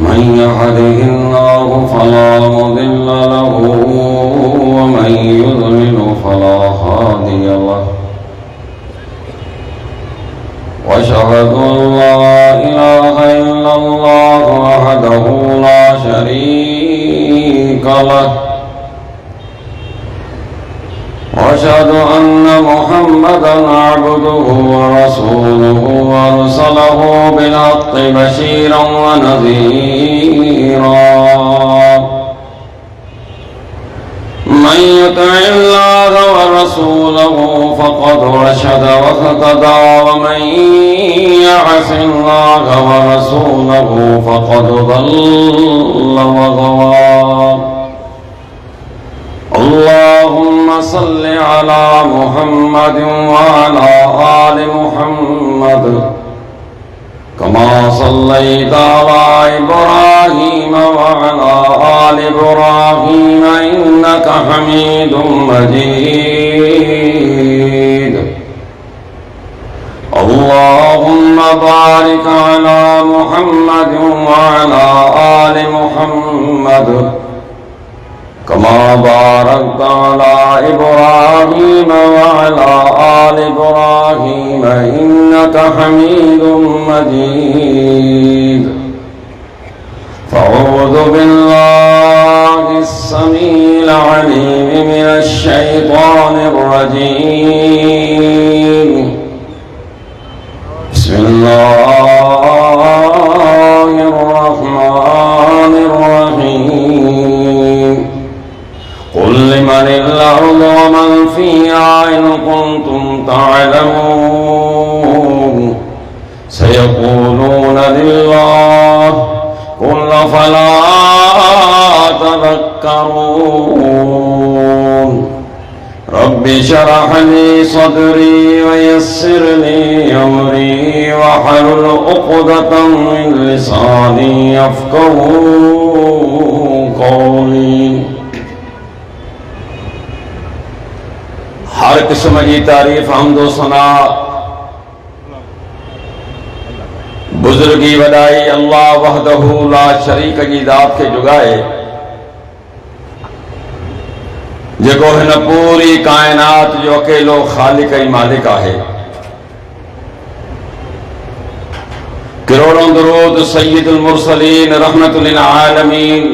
من يهده الله فلا مضل له ومن يضلل فلا هادي له وأشهد أن لا إله إلا الله وحده لا شريك له وأشهد أن محمدا عبده ورسوله أرسله بالحق بشيرا ونذيرا من يطع الله ورسوله فقد رشد واهتدى ومن يعص الله ورسوله فقد ضل وغوى اللهم صل على محمد وعلى آل محمد كما صليت على إبراهيم وعلى آل إبراهيم إنك حميد مجيد اللهم بارك على محمد وعلى آل محمد كما باركت على إبراهيم وعلى آل إبراهيم إنك حميد مجيد فأعوذ بالله السميع العليم من الشيطان الرجيم بسم الله الرحمن الرحيم قل لمن الأرض ومن فيها إن كنتم تعلمون سيقولون لله قل فلا تذكرون رب اشرح لي صدري ويسر لي أمري واحلل عقدة من لساني يفقهوا قولي हर किस्म की तारीफ हमदो सना बुजुर्गी वडाई अल्लाह वहदहू ला शरीक की जात के जुगाए जेको हिन पूरी कायनात जो अकेलो खालिक ही मालिक है। करोड़ों दरूद सय्यदुल मुरसलीन रहमतुल लिल आलमीन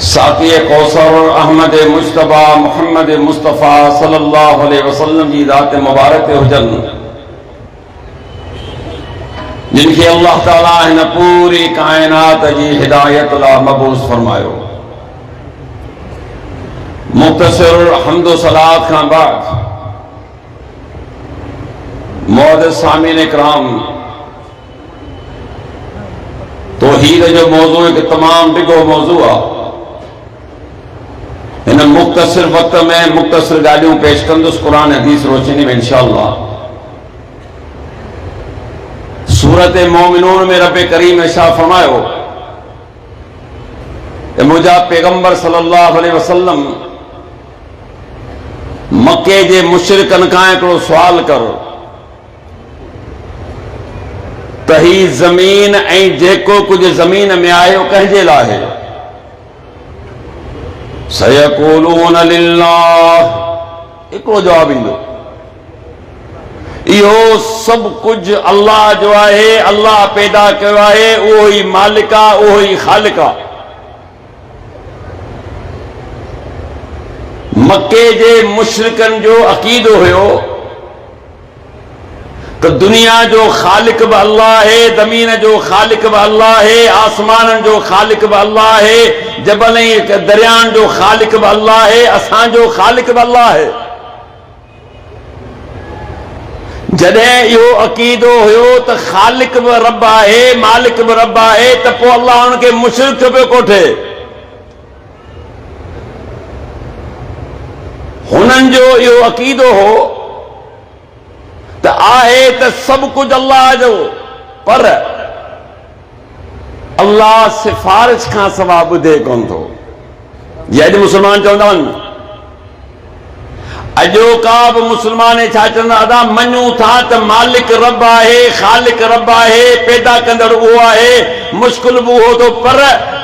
साकी कौसर अहमद मुश्तबा मोहम्मद मुस्तफ़ा सल्लल्लाहु अलैहि वसल्लम की ज़ात मुबारक हुजन जिनके अल्लाह ताला हिन पूरी कायनात जी हिदायत ला मबूस फरमायो। मुख्तसर हम्दो सलात खां बाद मुअज़्ज़िज़ सामीन इकराम तौहीद जो मौजू एक तमाम डिगो मौजू है। इन मुख्तसर वक्त में मुख्तसर गालियों पेश कंदुस कुरान हदीस रोशनी में इंशाअल्लाह। सूरत मोमिनून में रब करीम ऐसा फरमायो मुझा पैगंबर सल्लल्लाहु अलैहि वसल्लम मक्के जे मुशरिकन का एक सवाल कर तही जमीन ऐं जेको कुछ जमीन में आयो कंहिंजे लाइ है। सयक़ूलून लिल्लाह हिकिड़ो जवाब ईंदो इहो सब कुछ अल्लाह जो है। अल्लाह पैदा कयो है, उहो ही मालिक आहे, उहो ही ख़ालिक आहे। मक्के जे मुशरिकन जो अकीदो हुयो तो दुनिया जो खालिक भी अल्लाह है, जमीन जो खालिक भी अल्लाह है, आसमान जो खालिक भी अल्लाह है, जबल दरियान जो खालिक भी अल्लाह है, असां जो खालिक भी अल्लाह है। जॾहिं इहो अकीदो हुयो तो खालिक भी रब है, मालिक भी रब है, तो पोइ अल्लाह उनके मुशरिक छो पियो कोठे। हुननि जो इहो अकीदो हो तो आहे तो सब कुछ अल्लाह जो, पर अल्लाह सिफारिश का सवाब ॿुधे कोन थो। ये अॼु मुसलमान चवंदा आहिनि अजो का बि मुस्लमान छा चवंदा अदा मञूं था त मालिक रब आहे, ख़ालिक रब आहे, पैदा कंदड़ उहो आहे, मुश्किल बि उहो थो, पर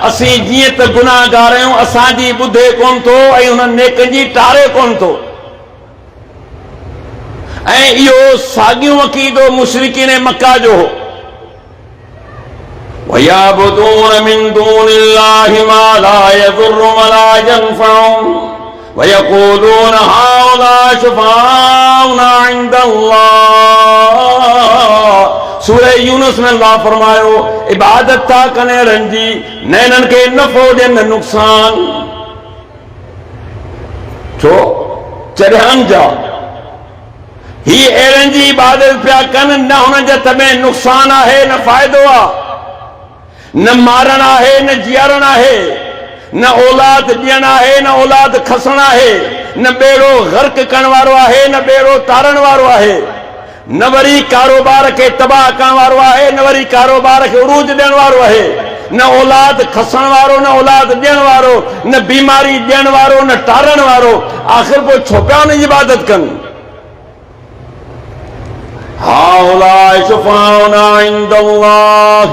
असीं जीअं त गुनाहगार आहियूं, असांजी ॿुधे कोन थो ऐं हुन नेकनि जी टारे कोन थो। ऐं इहो साॻियो अक़ीदो मुशरिकीन मक्का जो हो। वयअबुदून मिन दूनिल्लाहि मा ला यज़ुर्रुहुम वला यनफ़उहुम वयक़ूलून हाउलाइ शुफ़ाउना इंदल्लाह। सूरह यूनुस में अल्लाह फरमायो इबादत था कने रंजी नैनन के नफ़ो ॾियनि नुक़सान छो चढ़ियनि जा ही अहिड़नि जी इबादत पिया कनि, न हुननि जे हथ में नुक़सान आहे न फ़ाइदो आहे, न मारण आहे न जीअरण आहे, न औलाद ॾियण आहे न औलाद खसण आहे, न बेड़ो गर्क करण वारो आहे न बेड़ो तारण वारो आहे, न वरी कारोबार के तबाह करण वारो आहे, न वरी कारोबार के उरूज ॾियण वारो आहे, न औलाद खसण वारो न औलाद ॾियण वारो, न बीमारी ॾियण वारो न टारण वारो। आख़िर पोइ छो पिया हुन जी इबादत कनि? हाउलाइ शुफ़ाउना इंदल्लाह।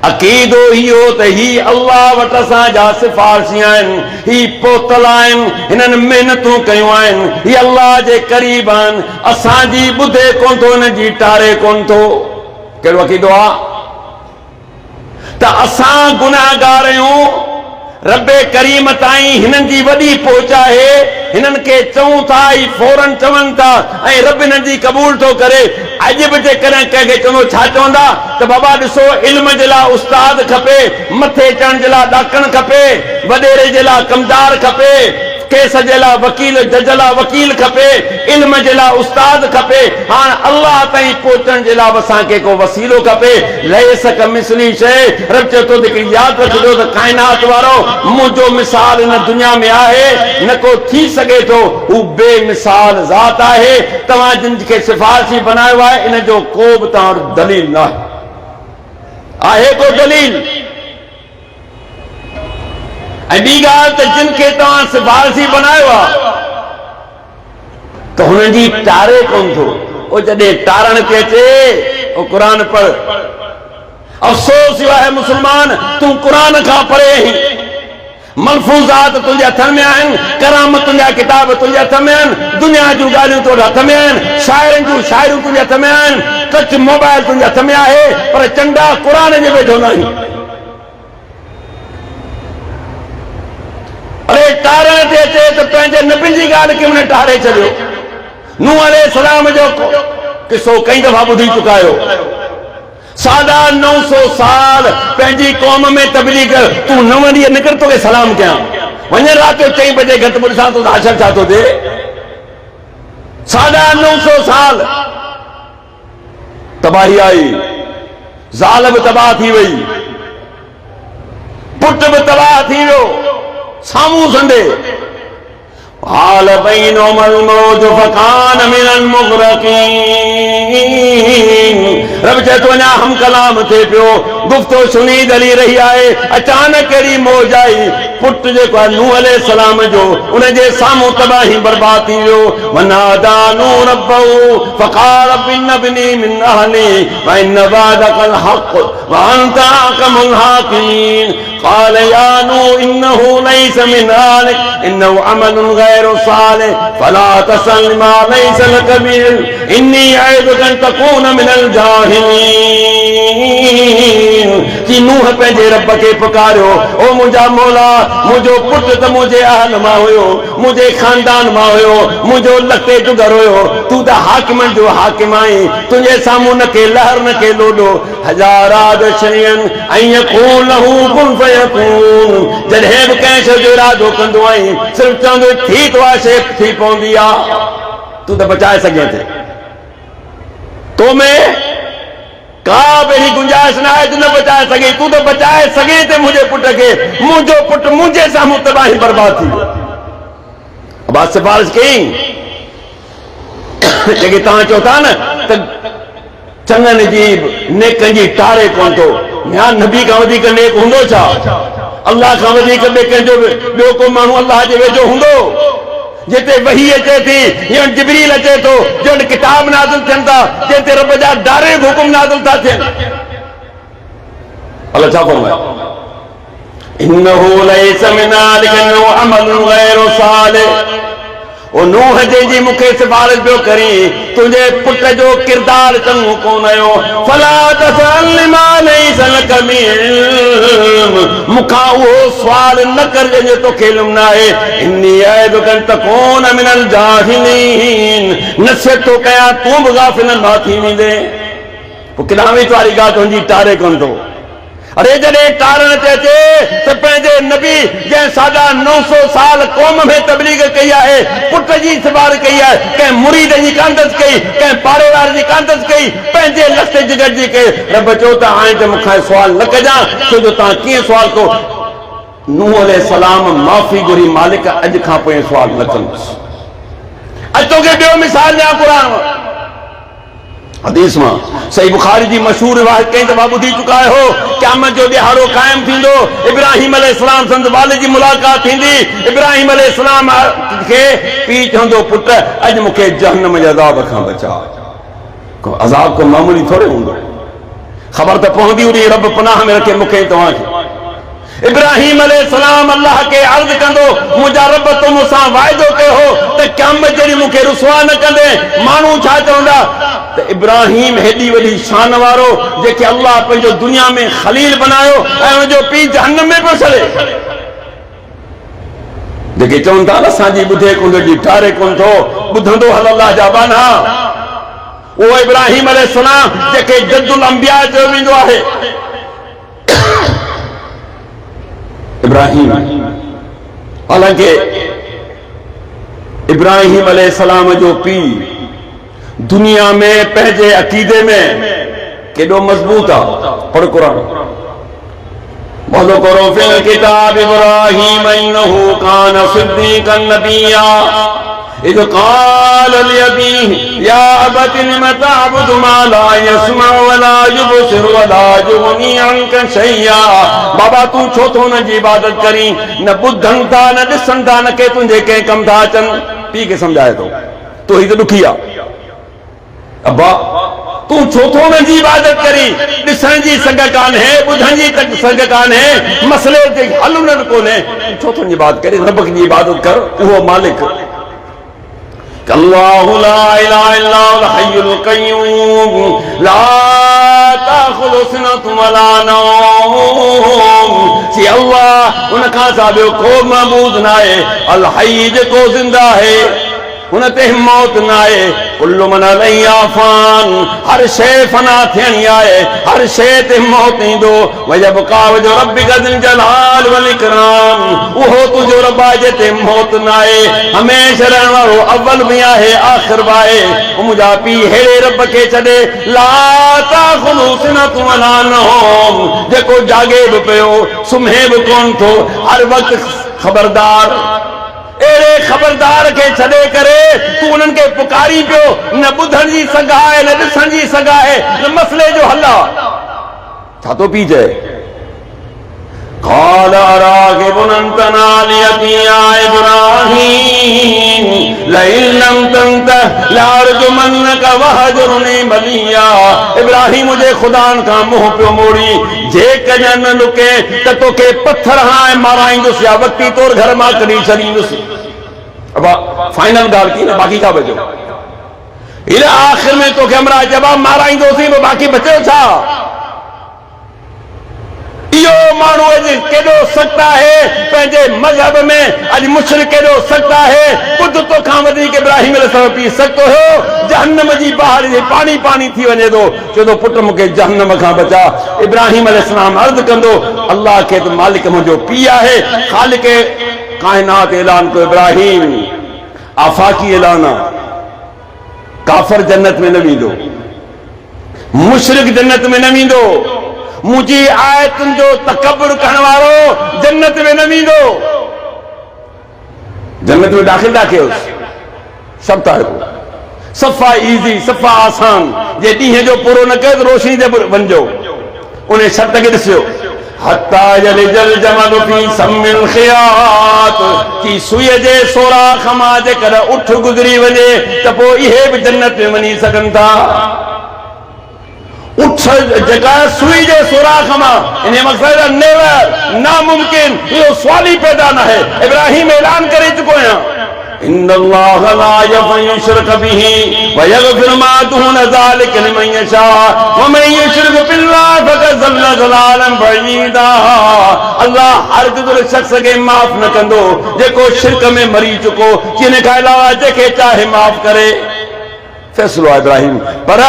अक़ीदो इहो त ही अल्लाह वटि असांजा सिफ़ारिशी आहिनि, ही पोतल आहिनि, हिननि महिनतूं कयूं आहिनि, ही अल्लाह जे क़रीब आहिनि, असांजी ॿुधे कोन थो, हिन जी टारे कोन थो। कहिड़ो अक़ीदो आहे त असां गुनाहगार आहियूं, रब्बे करीम ताईं हिननि जी वॾी पहुच आहे, हिननि खे चऊं था ही फौरन चवनि था ऐं रब हिननि जी क़बूल थो करे। अॼु बि जेकॾहिं कंहिंखे चवंदो छा चवंदा त बाबा ॾिसो इल्म जे लाइ उस्ताद खपे, मथे चढ़ण जे लाइ ॾाकण खपे, वॾेरे जे लाइ कमदार खपे, केस जे लाइ वकील, जज लाइ वकील खपे, इल्म जे लाइ उस्ताद खपे। हाणे अल्लाह ताईं पहुचण जे लाइ असांखे को वसीलो खपे। लैस कमिस्ली शै, रब चए थो त यादि रखिजो त काइनात वारो मुंहिंजो मिसाल हिन दुनिया में आहे, न को थी सघे थो, हू बेमिसाल ज़ात आहे। तव्हां जिन खे सिफ़ारिशी बनायो आहे इन जो को बि तव्हां वटि दलील न आहे को दलील? ऐं ॿी ॻाल्हि त जिन खे तव्हां सिफ़ारिशी बनायो आहे त हुननि जी टारे कोन थो। ओ जॾहिं टारण ते अचे ओ क़ुरान पढ़। अफ़सोस इहो आहे मुस्लमान तूं क़ुरान खां परे आहीं, मलफूज़ात तुंहिंजे हथनि में आहिनि, करामत तुंहिंजा किताब तुंहिंजे हथ में आहिनि, दुनिया जूं ॻाल्हियूं तुंहिंजे हथ में आहिनि, शाइरनि जूं शाइरियूं तुंहिंजे हथ में आहिनि, टच मोबाइल तुंहिंजे हथ में आहे, पर चंडा क़ुरान जे वेठो न आहीं। अरे टारण ते अचे त पंहिंजे नबी जी ॻाल्हि खे हुन टारे छॾियो। नूह अलैहिस्सलाम जो किसो कई दफ़ा ॿुधी चुका आहियो। 950 साल पंहिंजी क़ौम में तबलीग, तूं 9 ॾींहं निकिर तोखे सलाम कयां, वञ राति जो 3 बजे घटि में ॾिसां तो हाशर छा थो थिए। 950 साल तबाही आई, ज़ाल बि तबाह थी वई, पुट बि तबाह थी वियो, साम्हूं संडे हाल बैनहुमल मौज फकान मिनल मुग़रक़ीन। रब चए थो अञा हम कलाम थिए पियो, गुफ़्तो सुनी दली रही आहे, अचानक कहिड़ी मौज आई, पुट जेको आहे नूह अलैहिस्सलाम जो उनजे साम्हूं तबाही बर्बाद थी वियो। वनादा नूह रब्बहू फक़ाल रब्बि इब्नी मिन अहली व इन वअदकल हक़ व अंत अहकमुल हाकिमीन। قال يا نوح إنه ليس من أهلك إنه عمل غير صالح فلا تسأل ما ليس لك به إني أعظك أن تكون من الجاهلين। कि नूह पंहिंजे रब खे पुकारियो, ओ मुंहिंजा मौला, मुंहिंजो पुटु त मुंहिंजे अहल मां हुयो, मुंहिंजे खानदान मां हुयो, मुंहिंजो लटे जुगर हुयो, तूं त हाकिमनि जो हाकिम आहीं, तुंहिंजे साम्हूं न के लहर न के लोॾो। हज़ारात शयन ऐं यक़ूल लहू कुन फयकून। जॾहिं बि कंहिं शइ जो इरादो कंदो आहीं सिर्फ़ु चवंदो थी तो आहे, शइ थी पवंदी आहे। तूं त बचाए सघे थी, तो में का बि अहिड़ी गुंजाइश न आहे तूं न बचाए सघे। तूं त बचाए सघे थी मुंहिंजे पुट खे, मुंहिंजो पुटु मुंहिंजे साम्हूं तबाही बर्बाद थी वियो। अब सिफारिश कई जेके तव्हां चओ था न त चङनि जी नेकनि जी टारे कोन थो। या नबी खां वधीक नेक हूंदो छा? अल्लाह खां वधीक ॿिए कंहिंजो ॿियो को माण्हू अल्लाह जे वेझो हूंदो? जिते वही अचे थी या जिब्रील अचे तो जो किताब नाज़िल थियनि था जिते रब जा डायरेक्ट हुकुम नाज़िल था थियनि। अल्लाह छा फरमाए इन्नहु लैस मिन आलिकन अमलुन गैरु सालिह। ओ नूह जी मुखे सिफारिश पियो करी तुझे पुट जो किरदार चंगो कोन आयो फला तसल मा लैस लक बिइल्म मुखा वो सवाल न कर जे तोखे इल्म न आहे इन्नी अयदुकन तकून मिनल जाहिलीन नसीहत तो कया तू भी गाफिलन मां थी वेंदे। पोइ किलामी वारी ॻाल्हि तुंहिंजी टारे कोन थो। अरे जॾहिं टारण ते अचे त पंहिंजे नबी जंहिं साढा 900 साल क़ौम में तबलीग कई आहे पुट जी सिफारिश कई आहे कंहिं मुरीद जी कांदस कई कंहिं पाड़ेवार जी कांदस कई पंहिंजे लस्ते जिगर जी कई। रब चयो त हाणे त मूंखां सुवाल न कजां छो जो तव्हां कीअं सुवाल को नूह अलैहिस्सलाम माफ़ी घुरी मालिक अॼु खां पोइ सुवाल न कंदुसि। अॼु तोखे ॿियो मिसाल ॾियां क़ुरान हदीस में सही बुखारी जी मशहूर रिवायत कई दफा ॿुधी चुका हो क़यामत जो ॾिहाड़ो क़ाइम थींदो इब्राहिम अलैहिस्सलाम संद वाले जी मुलाकात थींदी इब्राहिम अलैहिस्सलाम के पीउ चवंदो पुट अॼु मूंखे जहन्नम जे अज़ाब खां बचा। अज़ाब को मामूली थोड़े हूंदो ख़बर त पवंदी हुई रब पनाह में रखे मूंखे तव्हांखे। इब्राहिम अलैहिस्सलाम अल्लाह के अर्ज़ कंदो मुंहिंजा रब तो मूंसां वाइदो कयो हो त क़यामत जॾहिं मूंखे रुसवा न कंदे माण्हू छा चवंदा त इब्राहिम हेॾी वॾी शान वारो जेके अल्लाह पंहिंजो दुनिया में खलील बनायो ऐं उनजो पीउ जहन्नम में पियो सड़े। जेके चवनि था न असांजी ॿुधे कोन जी टारे कोन थो ॿुधंदो हल अल्लाह जा बाना उहो इब्राहिम अलैहिस्सलाम जेके जद्दुल अंबिया चयो वेंदो आहे। इब्राहिम हालांकि इब्राहिम अलैहिस्सलाम जो पीउ दुनिया में पंहिंजे अकीदे में केॾो मज़बूत आहे। पढ़ क़ुरान वज़कुरु फिल किताब इब्राहिम इन्नहु कान सिद्दीक़न नबिय्या इज़ क़ाल लिअबीहि या अबति लिम तअबुदु मा ला यस्मअ व ला युबसिरु व ला युग़नी अन्का शैया। बाबा तू छो थो उन जी इबादत करी न ॿुधनि था न ॾिसनि था न के तुंहिंजे कंहिं कम था अचनि। पीउ खे सम्झाए थो तो ही त ॾुखी आहे अब्बा तू छो थो उन जी इबादत करी ॾिसण जी सघ कान्हे ॿुधण जी सघ कान्हे मसइले ते हल न कोन्हे छो थो इबादत करी रब जी इबादत कर उहो मालिक अल्लाहु ला इलाहा इल्ला हुवल हय्युल क़य्यूम ला ताख़ुज़ुहु सिनतुन व ला नौम। सी अल्लाह उन खां साबियो को मबूद न आहे अल हय्य जेको ज़िंदा आहे उन ते मौत न आहे कुल्लु मन अलैहा फ़ान हर शइ फना थियणी आहे हर शइ ते मौत ईंदो वयबका वजहु रब्बिका ज़िल जलाल वल इकराम उहो तुंहिंजो रब आहे जिते मौत न आहे हमेशह रहण वारो अव्वल बि आहे आख़िर बि आहे। मुंहिंजा पीउ अहिड़े रब खे छॾे ला ताख़ुज़ुहु सिनतुन व ला नौम जेको जागे बि पियो सुम्हे बि कोन थो हर वक़्तु ख़बरदार अहिड़े ख़बरदार खे छॾे करे तू उन्हनि खे पुकारी पियो न ॿुधण जी सघ आहे न ॾिसण जी सघ आहे न मसइले जो हल आहे। छा थो पीउ चए قال أراغب أنت عن آلهتي يا إبراهيم لئن لم تنته لأرجمنك وهجرني مليا। इब्राहिम मुझे खुदा का मुंह पियो मोड़ी जे कजन न लुके त तोखे पत्थर हां माराईंदुसि या वक्ती तौर घर मां कढी छॾींदुसि। अब फाइनल ॻाल्हि की न बाक़ी छा बचो इन आख़िर में तोखे हमरा जवाब माराईंदोसीं बाक़ी बचियो छा। इहो माण्हू अॼु केॾो सख़्त आहे पंहिंजे मज़हब में अॼु मुशरिक केॾो सख़्त आहे ॿुध तोखां वधीक इब्राहिम अलैहिस्सलाम पीउ सख़्त हुयो जहन्नम जी बहार जे पाणी पाणी थी वञे थो चए थो पुट मूंखे जहन्नम खां बचा। इब्राहिम अलैहिस्सलाम अर्ज़ कंदो अल्लाह खे त मालिक मुंहिंजो पीउ आहे ख़ालिक काइनात ऐलान को इब्राहिम आफ़ाकी ऐलान आहे काफ़िर जन्नत में न वेंदो मुशरिक जन्नत में न वेंदो मुझी आयतुनि जो तकब्बुर करण वारो जन्नत में न वेंदो। जन्नत में दाखिल था कयोसि सभु था सफ़ा इज़ी सफ़ा आसान जे ॾींहं जो पूरो न कयो त रोशनी ते वञिजो उन शर्त खे ॾिसियो हत्ता यलिजल जमल फी सम्मिल खियात की सुई जे सोराख मां जेकर उठ गुज़री वञे त पोइ इहे बि जन्नत में वञी सघनि था। उठ जगह सुई जे सोराख मां, इन मक़सद नेवर, नामुमकिन, इहो सवाल ही पैदा न है। इब्राहिम ऐलान करे चुको है, इन्नल्लाह ला युशरक बिही व यगफिर मा दून ज़ालिका लिमन यशा व मन युशरिक बिल्लाहि फक़द ज़ल्ल ज़लालन बईदा। अल्लाह हर गुज़र शख्स के माफ न कंदो जेको शिरक में मरी चुको, जिन खां अलावा जेके चाहे माफ करे। फैसलो इब्राहिम पर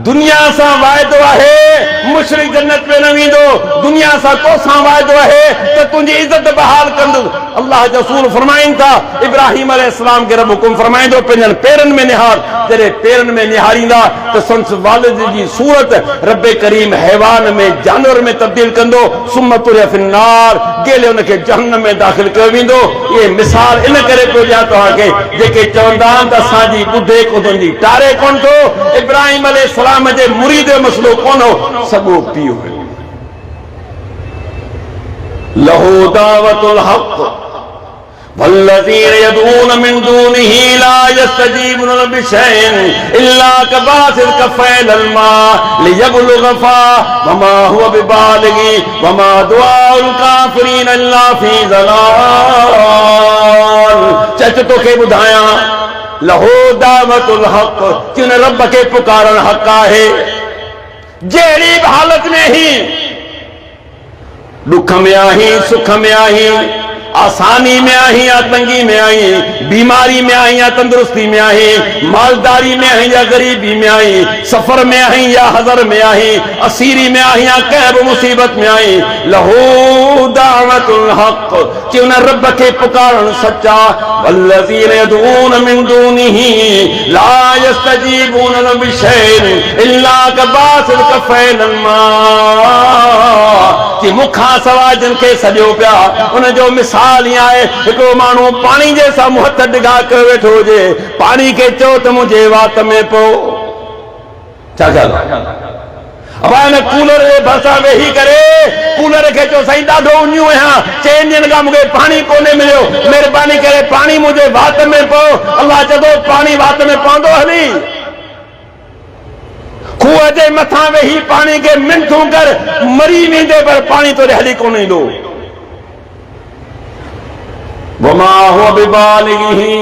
दुनिया सा वायदो है मुशरिक जन्नत में न वेंदो, दुनिया सा तोसां वायदो है त तुंहिंजी इज्जत बहाल कंदो। अल्लाह रसूल फरमाइन था इब्राहिम अलैहिस्सलाम के रब हुकुम फरमाइंदो पंहिंजनि पेरनि में निहार, जॾहिं पेरनि में निहारींदा त संस वालिद जी सूरत रब करीम हैवान में जानवर में तब्दील कंदो, सुम्म तुरिया फिन्नार, गेले उनखे जहन्नम में दाख़िल कयो वेंदो। ये मिसाल इन करे पियो ॾियां तव्हांखे, जेके चवंदा आहिनि त असांजी ॿुधे कुधनि जी टारे कोन थो, इब्राहिम अलैहिस्सलाम जे मुरीद जो मसलो कोन हो, सॻो पीउ हुयो। लहू दावतुल हक़ वल्लज़ीन यदऊन मिन दूनिही ला यस्तजीबून बिशैइन इल्ला कबासित कफ़ैल अल-माअ लियबलुग फ़ाह वमा हुवा बिबालिगी वमा दुआउल काफ़िरीन इल्ला फ़ी ज़लाल। चच तोखे ॿुधायां, लहो दावतुल हक़, कि उन रब के पुकारन हक़ है। जहिड़ी बि हालत में ही, दुख में आही, सुख में आही, आसानी में आही या तंगी में आही, बीमारी में आही या तंदुरुस्ती में आही, मालदारी में आही या गरीबी में आही, सफर में आही या हज़र में आही, असीरी में आही या कंहिं बि मुसीबत में आही, लहू दावतुल हक़, कि उन रब के पुकारन सच्चा। वल्लज़ीन यदऊन मिन दूनिही ला यस्तजीबून बिशैइन इल्ला कबासित कफ़ैल अल-माअ, कि मुखां सवाइ जिनखे सॼो पिया उन जो मिसाल ही आहे, हिकिड़ो माण्हू पाणी जे साम्हूं हथ डिघा कयो वेठो हुजे, पाणी खे चओ त मुंहिंजे वात में पो छा ॻाल्हि आहे। अब हिन कूलर जे भरिसां वेही करे कूलर खे चओ साईं ॾाढो उञियूं आहियां, 4 ॾींहंनि खां मूंखे पाणी कोन्हे मिलियो, महिरबानी करे पाणी मुंहिंजे वात में पओ। अल्लाह चवंदो पाणी वात में पवंदो हली। खूह जे मथां वेही पाणी खे मिंथूं कर मरी वेंदे, पर पाणी तोड़े हली कोन ईंदो। वमा हुवा बिबालिगी,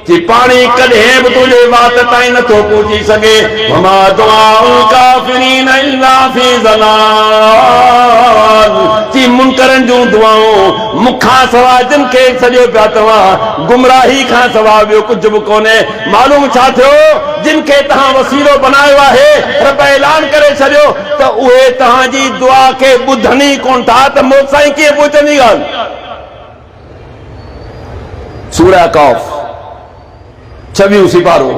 कि पाणी कॾहिं बि तुंहिंजे वात ताईं नथो पहुची सघे। वमा दुआउल काफ़िरीन इल्ला फ़ी ज़लाल, कि मुनकरनि जूं दुआऊं मुखां सवाइ जिन खे सॼो पिया तव्हां, गुमराही खां सवाइ ॿियो कुझु बि कोन्हे। मालूम छा थियो, जिन खे तव्हां वसीलो बनायो आहे, रब ऐलान करे छॾियो त उहे तव्हांजी दुआ खे ॿुधनि ई कोन था, त मूं साईं कीअं पहुचंदी ॻाल्हि। सूरह कौफ 26 सिपारो,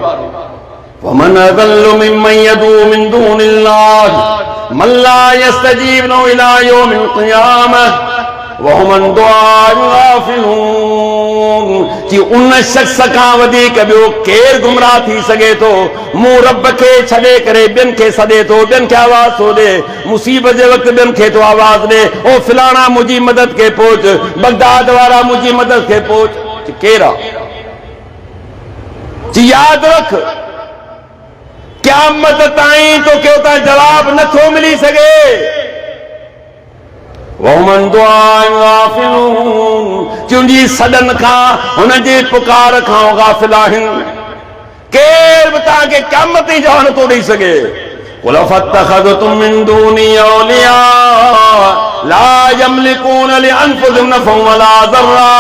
वमन अज़ल्लु मिम्मन यदू मिन दूनिल्लाह मन ला यस्तजीबु इला यौमिल क़ियामह व हुम अन दुआइन गाफ़िलून, कि उन शख्स खां वधीक ॿियो केरु गुमराह थी सघे थो, मूं रब खे छॾे करे ॿियनि खे सॾे थो, ॿियनि खे आवाज़ थो ॾे, मुसीबत जे वक़्तु ॿियनि खे थो आवाज़ ॾे, ओ फिलाणा मुंहिंजी मदद खे पहुच, बगदाद वारा मुंहिंजी मदद खे पहुच। केरु आहे? याद रख, क़यामत ताईं तोखे उतां जवाब नथो मिली सघे। वहुमन दुआइन गाफ़िलून, तुंहिंजी सॾनि खां, हुनजी पुकार खां गाफ़िल आहिनि। केरु बि तव्हांखे क़यामत जी जवाब नथो ॾेई सघे। क़ुल फत्तख़ज़्तुम मिन दूनी औलिया ला यमलिकून लिअन्फुसिहिम नफ़अन वला ज़र्रा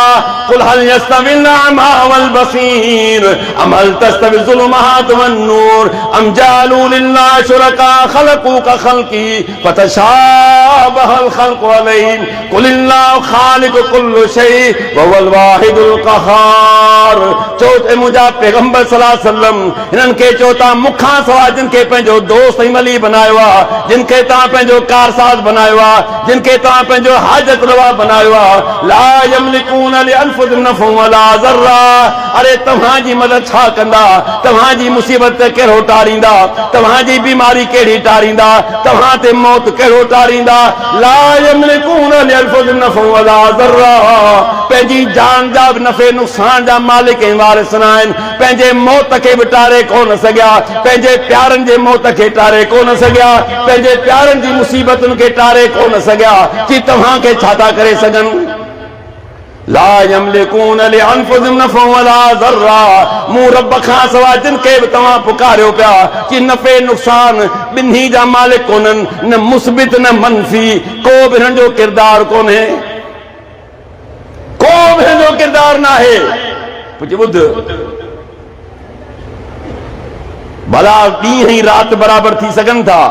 क़ुल हल यस्तविल अअमा वल बसीर अम हल तस्तवि ज़ुलुमात वन नूर अम जालू लिल्लाहि शुरका ख़लक़ू कख़ल्क़ी फतशाबहल ख़ल्क़ु अलैहिम क़ुलिल्लाहु ख़ालिक़ु कुल्लि शै व हुवल वाहिदुल क़हार। चओ मुंहिंजा पैगंबर सल्लल्लाहु अलैहि वसल्लम हिननि खे चओ था मुखां सवाइ जिन खे पंहिंजो दोस्त वली बनायो आहे, जिन खे तव्हां पंहिंजो कारसाज़ बनायो आहे, जिन खे खे तव्हां पंहिंजो हाजत रवा बनायो आहे। ला यमलिकून लिअनफुसिहिम नफ़अन वला ज़र्रा। अरे तव्हांजी मदद छा कंदा, तव्हांजी मुसीबत कहिड़ो टारींदा, तव्हांजी बीमारी कहिड़ी टारींदा, तव्हां ते मौत कहिड़ो टारींदा। ला यमलिकून लिअनफुसिहिम नफ़अन वला ज़र्रा। पंहिंजी जान जा बि नफ़े नुक़सान जा मालिक ऐं वारिस न आहिनि। पंहिंजे मौत खे बि टारे कोन सघिया, पंहिंजे प्यारनि जे मौत खे टारे कोन सघिया, पंहिंजे प्यारनि जी मुसीबतुनि खे टारे कोन सघिया कि तव्हां खे छा था करे सघनि। ला यमलिकून लिअनफुसिहिम नफ़अन वला ज़र्रा। मूं रब खां सवाइ जिन खे बि तव्हां पुकारियो पिया कि नफ़े नुक़सान ॿिन्ही जा मालिक कोन्हनि, न मुस्बित न मनफ़ी, को बि हिननि जो किरदार कोन्हे, को बि हिननि जो किरदार न आहे। ॿुध, भला ॾींहं ई राति बराबरि थी सघनि था,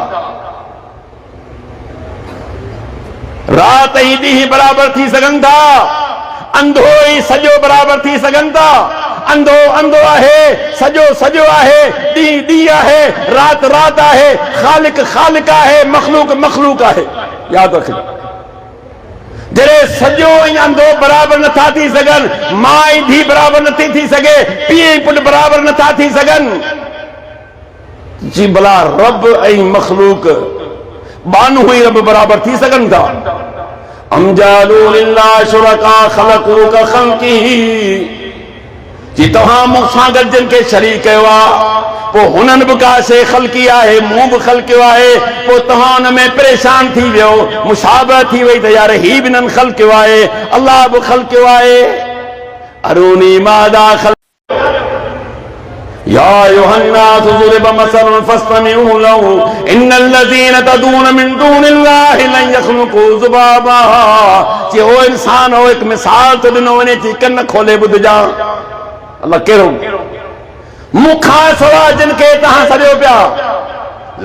रात ही ॾींहं बराबरि थी सघनि था, अंधो ही सॼो बराबरि थी सघनि था। अंधो अंधो आहे, सॼो सॼो आहे, ॾींहुं ॾींहुं आहे, रात रात आहे, ख़ालिक ख़ालिक आहे, मख़लूक मख़लूक आहे। यादि रखिजो, जॾहिं सॼो ऐं अंधो बराबरि नथा थी सघनि, माउ ऐं धीउ बराबरि नथी थी सघे, पीउ ऐं पुटु बराबरि नथा थी सघनि, जी भला रब ऐं मख़लूक बानू ही रब बराबरि थी सघनि था। अम जालू लिल्लाहि शुरका ख़लक़ू कख़ल्क़िही। जी तव्हां मूंसां गॾु जिन खे शरीक कयो आहे, पोइ हुननि बि का शइ ख़ल्क़ी आहे, मूं बि ख़ल्क़ियो आहे, पोइ तव्हां हुन में परेशान थी वियो, मुशाबह थी वई त यार ही बि हिननि ख़ल्क़ियो आहे, अलाह बि ख़ल्क़ियो आहे। अरूनी मादा ख़ल्क़ या अय्युहन्नास ज़ुरिब मसलन फस्तमिऊ लहू इन्नल्लज़ीन तदून मिन दूनिल्लाहि लन यख़्लुक़ू ज़ुबाबा। जे ओ इंसान हो, एक मिसाल तो ॾिनो वञे थी, कन खोले ॿुधजा। अल्लाह कहिड़ो मूंखां सवाइ जिन खे तव्हां सॼो पिया,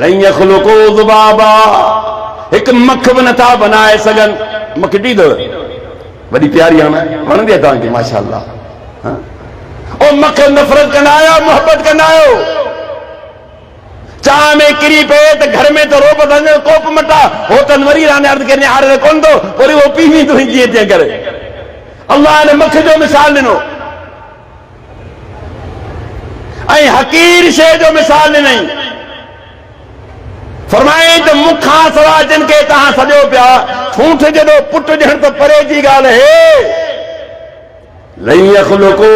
लन यख़्लुक़ू ज़ुबाबा, हिकु मख बि नथा बनाए सघनि। मख ॾींदव, वॾी प्यारी आहे न, वणंदी आहे तव्हांखे माशाअल्लाह। ओ मख नफ़रत कंदा आहियो, मोहबत कंदा आहियो। चाह में किरी पए त घर में तो रोब दंजो कोप मटा होतन वरी राने अर्द करने हारे कोन तो वरी वो पीवी तो जीअं तीअं करे। अल्लाह ने मख जो मिसाल ॾिनो ऐं हकीर शइ जो मिसाल ॾिनई। फरमाए त मुखां सवाइ जिन खे तव्हां सॼो पिया, ठूंठ जॾो पुट ॾियण त परे जी ॻाल्हि आहे। लन यख़्लुक़ू